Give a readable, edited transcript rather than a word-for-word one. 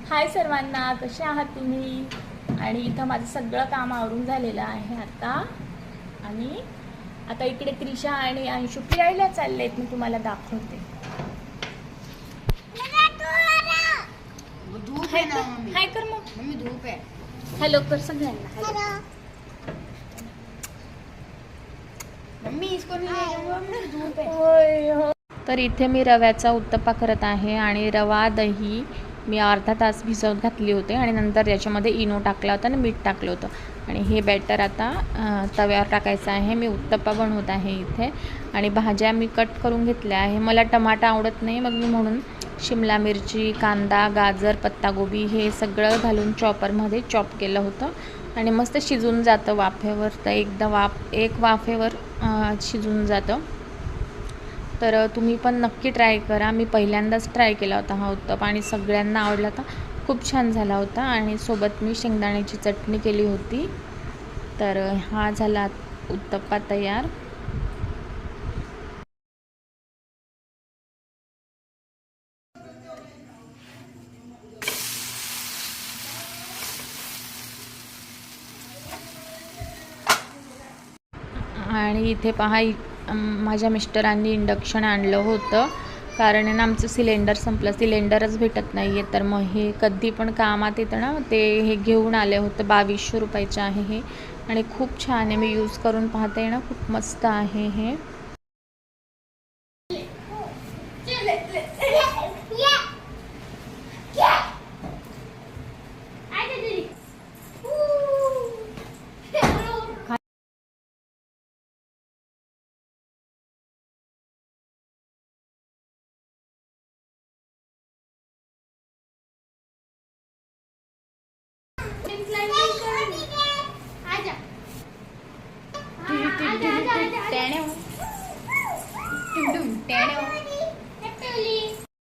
हाय सर्वांना, कसे आहात तुम्ही? आणि इथं माझं सगळं काम आवरून झालेलं आहे आता. आणि आता इकडे त्रिशा आणि अंशू फिरायला चाललेत, मी तुम्हाला दाखवते. धूप हाय आहे ना कर, मम्मी. हाय कर मग. मम्मी धूप आहे. हॅलो कर सगळ्यांना. हॅलो. मम्मी इसको नहीं ले जाऊंगा, मम्मी धूप है. होय हो. तर इथे मी रव्याचा उत्तप्पा करत आहे आणि रवा दही मी अर्धा तास भिजवत घातली होते आणि नंतर याच्यामध्ये इनो टाकला होता आणि मीठ टाकलं होतं. आणि हे बॅटर आता तव्यावर टाकायचं आहे. मी उत्तप्पा बनवत आहे इथे. आणि भाज्या मी कट करून घेतल्या आहे. मला टमाटा आवडत नाही, मग मी म्हणून शिमला मिरची, कांदा, गाजर, पत्तागोबी हे सगळं घालून चॉपरमध्ये चॉप केलं होतं. आणि मस्त शिजून जातं वाफेवर. तर एकदा एक वाफेवर शिजून जातं. तर तुम्ही पण नक्की ट्राय करा. मी पहिल्यांदाच ट्राय केला होता हा उत्तप्पा आणि सगळ्यांना आवडला होता. खूप छान झाला होता. आणि सोबत मी शेंगदाण्याची चटणी केली होती. तर हा झाला उत्तप्पा तयार. आणि इथे पहा, माझ्या मिस्टरांनी इंडक्शन आणलं होतं, कारण ना आमचं सिलेंडर संपलं, सिलेंडरच भेटत नाही आहे. तर मग हे कधी पण कामात येतं ना, ते हे घेऊन आले होतं. 2200 रुपयाचं आहे हे आणि खूप छान आहे. मी यूज करून पाहते ना, खूप मस्त आहे हे.